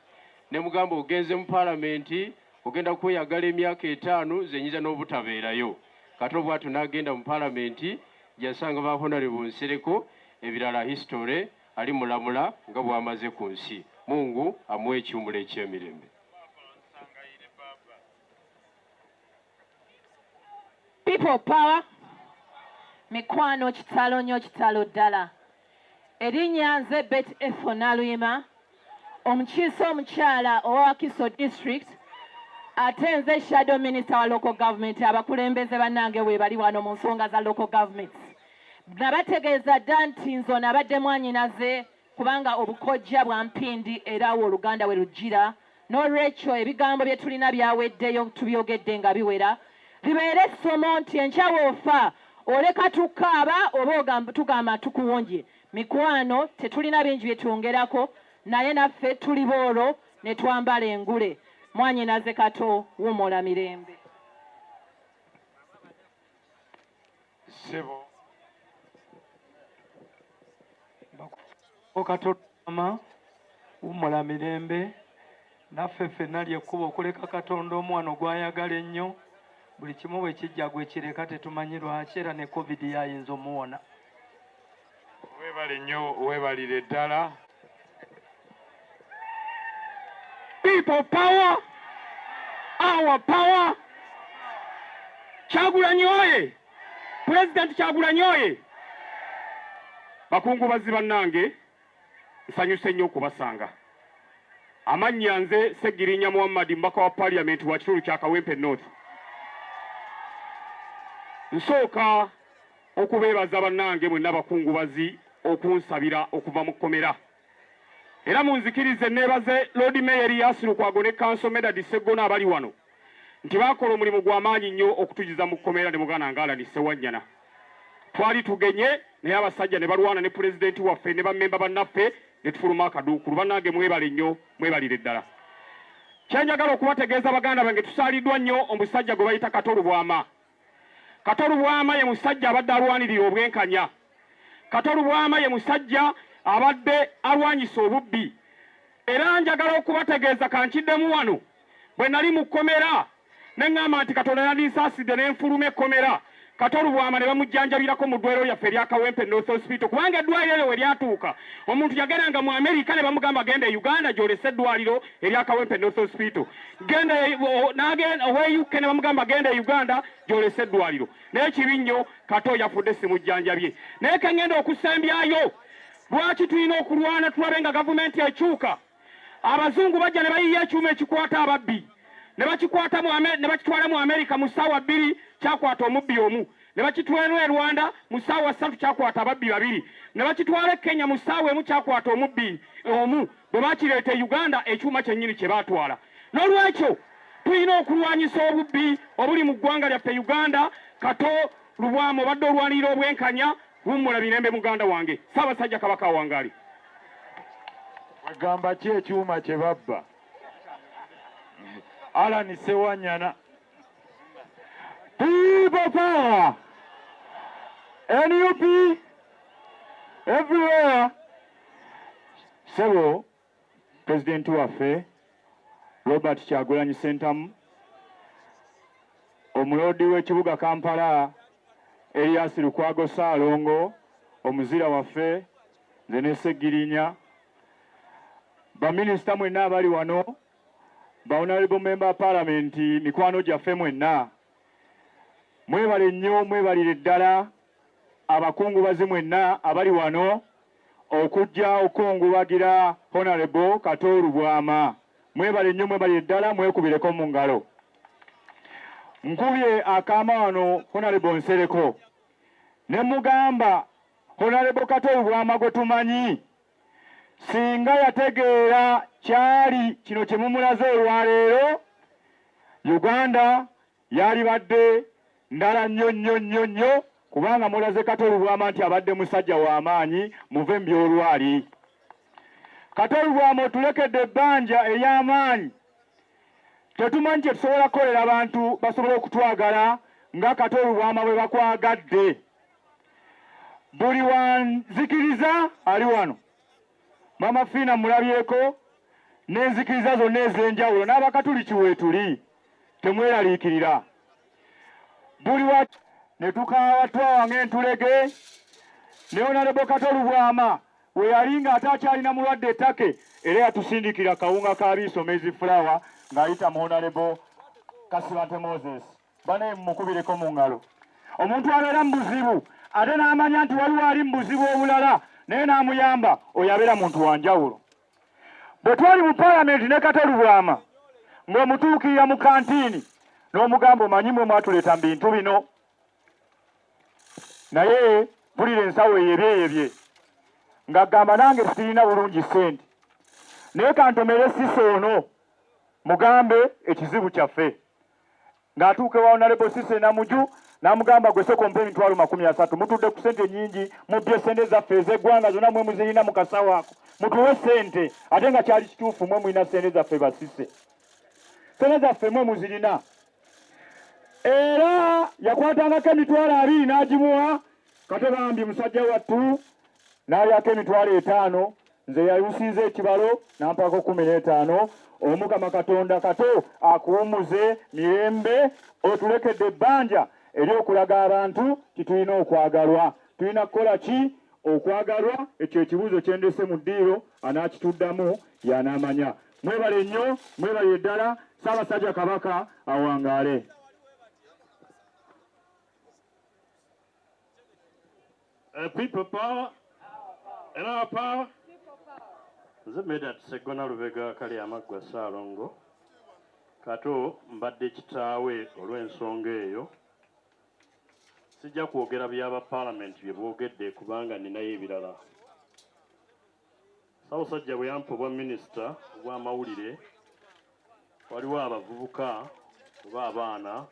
Ne mugamba ogenze mu Parliament ogenda kweyagala emyaka 5 zenyiza n'obutabeerayo. Kato bw'atyo n'agenda mu Parliament gyasanga ba Honorable Nsereko ebirala history ali mulamula nga bw'amaze ku nsi. Mungu amuwe ekiwumula eky'emirembe. People power, mikwano kitalo nnyo kitalo ddala. Erinnya nze Betty Efo Naluyima, omukiise omukyala owa Wakiso District, ate nze Shadow Minister wa Local Government. Abakulembeze bannange we bali wano mu nsonga za local governments. Nabategeeza dda nti nze nabadde mwannyinaze kubanga obukojja bwa mpindi era wo Oluganda we lugira. N'olwekyo ebigambo bye tulina byaweddeyo tubyogedde nga biwera. Bibeere essomo nti enkya woofa oleka tukaaba oba tugamba tukuwonje. Mikwano tetulina bingi bye twongerako naye naffe tuli boolo ne twambala engule. Mwannyinaze Kato wummula mirembe. Sebo Kato Lubwama wummula mirembe. Naffe ffenna lyekkuba okuleka Katonda omwana gw'ayagala ennyo. Buli kimu bwe kijja gwe kireka tetumanyi lwaki era ne COVID yayinza omuwona. Weebale nnyo weebalire ddala. People power, our power. Kyagulanyi oye! President Kyagulanyi oye! Bakungubazi bannange nsanyuse nnyo okubasanga. Amannya nze Segirinya Muhammad mbaka wa Parliament wa kitundu kya Kawempe North. Nsooka okubeebaza bannange mwenna bakungubazi okunsabira okuva mu kkomera. Era munzikirize neebaze Lord Mayor Yasirukwago ne Council Medadi Segona abali wano nti baakola omulimu gw'amaanyi nnyo okutugiza mu kkomera ne mugana ngala ni Sewanyana. twali tugenye naye abasajja ne balwana ne pulezidenti waffe ne bammemba bannaffe ne tufuluma akaduukulu. Bannange mwebale nnyo, mwebalire ddala. Kyenjagala okubategeeza baganda bange, tusaaliddwa nnyo omusajja gwe bayita Kato Lubwama. Kato Lubwama ye musajja abadde alwanirira obwenkanya. Kato Lubwama ye musajja abadde alwanyisa obubbi. Era njagala okubategeeza kankiddemu wano, bwe nali mu kkomera ne ŋŋamba nti Katonda yandinsaaside ne nfuluma ekkomera, Kato Lubwama ne bamujjanjabirako mu ddwaliro lyaffe erya Kawempe North Hospital, kubanga eddwaliro eryo we lyatuuka omuntu yagendanga mu Amerika ne bamugamba genda e Uganda gy'olese eddwaliro erya Kawempe North Hospital, genda owe UK ne bamugamba genda e Uganda gy'olese eddwaliro. Naye kibi nnyo, Kato yafudde simujjanjabye. Naye ke ŋŋenda okusembyayo, lwaki tulina okulwana tulabe nga gavumenti ekyuka? Abazungu bajja ne bayiya ekyuma ekikwata ababbi ne bakitwala mu Amerika mu ssaawa 2 kyakwata omubbi omu, ne bakitwala e Rwanda mu ssaawa 3 kyakwata ababbi 2, ne bakitwala e Kenya mu ssaawa 1 kyakwata omubbi omu. Bwe bakireeta e Uganda ekyuma kyennyini kye baatwala. N'olwekyo tulina okulwanyisa obubbi obuli mu ggwanga lyaffe Uganda. Kato Lubwama obadde olwanirira obwenkanya, wummula mirembe muganda wange. Ssaabasajja Kabaka wangali. Wegamba ki ekyuma kye babba? Alan Sewanyana. People power. NUP everywhere. Sebo President waffe Robert Kyagulanyi Ssentamu, omulodi w'ekibuga Kampala Elias Lukwago Saalongo, omuzira waffe nze ne Segirinya, baminisita mwenna abali wano, ba-honorable member parliament, mikwano gyaffe mwenna, mwebale nnyo, mwebalire ddala. Abakungubazi mwenna abali wano okujja okungubagira Honorable Kato Lubwama, mwebale nnyo, mwebalire ddala, mwekubireko mu ngalo. Nkubye akaama wano Honorable Nsereko ne mugamba Honorable Kato Lubwama gwe tumanyi, singa yategeera kyali kino kye mumulaze olwaleero, Uganda yali badde ndala nnyo, kubanga mulaze Kato Lubwama nti abadde musajja w'amaanyi, muve mu byolwali. Kato Lubwama otulekedde ebbanja ey'amaanyi, tetumanyi kye tusobola kukolera abantu basobole okutwagala nga Kato Lubwama bwe bakwagadde. Buli wanzikiriza ali wano, Mama Fina mulabyeko, n'enzikiriza zonna ez'enjawulo, n'abakatuliki weetuli, temweraliikirira. Buli wa ne tukaawa twawa ng'entulege, ne Honorable Kato Lubwama we yali ng'ate akyalina mulwadde ettake, era yatusindikira kawunga ka biiso mezi fulawa ng'ayita mu Honorable Kasibante Moses. Bane mukubireko mu ngalo. Omuntu abeera mu buzibu ate n'amanya nti waliwo ali mu buzibu obulala naye n'amuyamba, oyo abeera muntu wa njawulo. Bwe twali mu palamenti ne Kato Lubwama ng'omutuukirira mu kantiini n'omugamba omanyi mwe mwatuleeta mu bintu bino, naye mpulira ensawo eyebyeyebye ng'agamba nange sirina bulungi ssente, naye kantomere Sise ono mugambe ekizibu kyaffe. Ng'atuuka ewa Honorable Sise Namuju n'amugamba gwe soko mpe emitwalo 30, mutudde ku ssente nnyingi, mubbye ssente zaffe ez'eggwanga zonna mwe muzirina mu kasawo ako, mutuwe ssente. Ate nga kyali kituufu mwe mulina ssente zaffe basise, ssente zaffe mwe muzirina. Era yakwatangako emitwalo 2 n'agimuwa. Kato bambi musajja wattu n'alyako emitwalo 5, nze yalusinze ekibalo n'ampako 15. Omukama Katonda Kato akuwumuze mirembe, otulekedde ebbanja ery'okulaga abantu titulina okwagalwa. Tulina kukola ki? Okwagalwa. Ekyo ekibuuzo kyendese mu ddiiro, anaakituddamu y'anaamanya. Mwebale nnyo, mwebale ddala. Ssaabasajja Kabaka awangaale. People power and our power. Nze Medat Segona Lubega kali amaggwa Saalongo. Kato mbadde kitaawe olw'ensonga eyo. Sijja kwogera byaba parliament bye boogedde kubanga ninayo ebirala. Ssaabasajja bwe yampa obwa minisita obw'amawulire, waliwo abavubuka oba abaana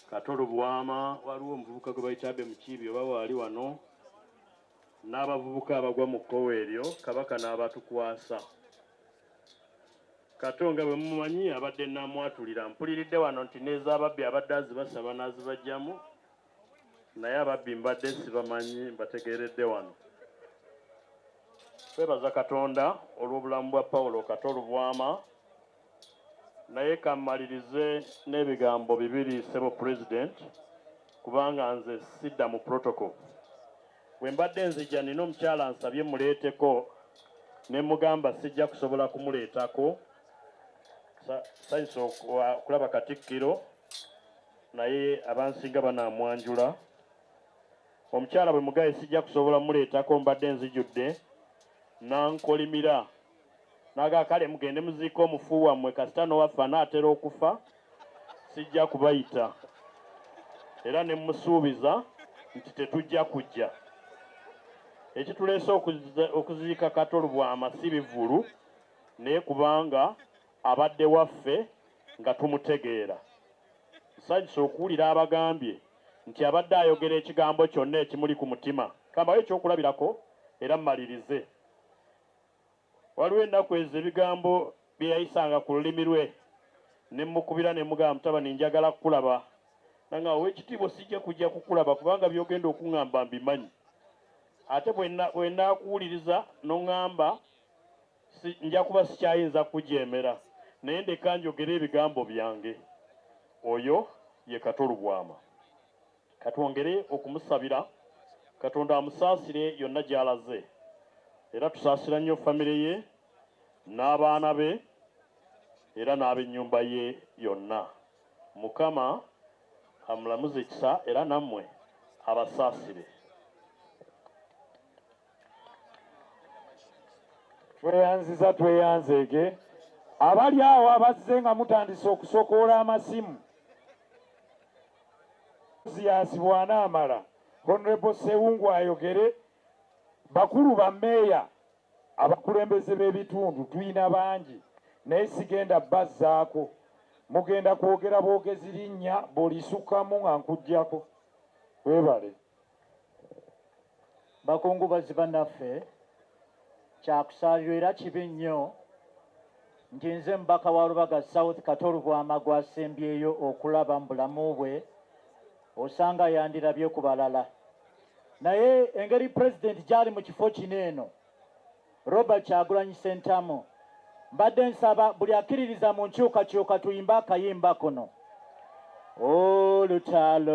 Kato Lubwama waliwo omuvubuka gwe bayita Abe Mukiibi oba waali wano n'abavubuka abagwa mu kkowe eryo Kabaka n'abatukwasa. Kato nga bwe mumanyi abadde namwatulira mpuliridde wano nti n'ez'ababbi abadde azibasaba n'azibajjamu naye ababbi mbadde sibamanyi mbategeeredde wano. Twebaza Katonda olw'obulamu bwa Paulo Kato Lubwama. Naye kammalirize n'ebigambo bibiri Ssebo President kubanga nze sidda mu protocol. Bwe mbadde nzija nina omukyala nsabye muleeteko ne mugamba sijja kusobola kumuleetako sayinza okulaba Katikkiro naye abansinga banaamwanjula. Omukyala bwe mugaye sijja kusobola muleetako mbadde nzijudde nankolimira naga kale mugende muziika omufu wammwe kasita n'owaffe anaatera okufa sijja kubayita era ne musuubiza nti tetujja kujja. Ekituleese okuziika Kato Lubwama si bivulu naye kubanga abadde waffe nga tumutegeera. Nsanyusa okuwulira abagambye nti abadde ayogera ekigambo kyonna ekimuli ku mutima. Kambayo ekyokulabirako era mmalirize. Waliwo ennaku ezo ebigambo bye yayisanga ku lulimi lwe ne mukubira ne mugamba mutabani njagala kukulaba nanga ow'ekitiibwa sijja kujja kukulaba kubanga byogenda okuŋŋamba mbimanyi. Ate bwe naakuwuliriza n'oŋŋamba nja kuba sikyayinza kujeemera naye ndeka njogera ebigambo byange. Oyo ye Kato Lubwama. Katwongere okumusabira Katonda amusaasire yonna gy'alaze era tusaasira nnyo famire ye n'abaana be era n'ab'ennyumba ye yonna. Mukama amulamuze ekisa era nammwe abasaasire. Tweyanziza tweyanzeege abali awo abazze nga mutandise okusokoola amasimu yasibwanaamala Honorable Sewungu ayogere. Bakulu ba meeya abakulembeze b'ebitundu tuyina bangi naye sigenda bazzaako. Mugenda kwogera boogezi linnya bw'olisukkamu nga nkuggyako. Weebale. Bakungubazi bannaffe kyakusaalirwa era kibi nnyo nti nze mubaka wa Lubaga South Kato Lubwama gwasembyeyo okulaba mu bulamu bwe osanga yandirabye ku balala. Naye engeri President gyali mu kifo kino eno Robert Kyagulanyi Ssentamu mbadde nsaba buli akkiririza mu nkyukakyuka tuyimbe akayimba kuno olutalo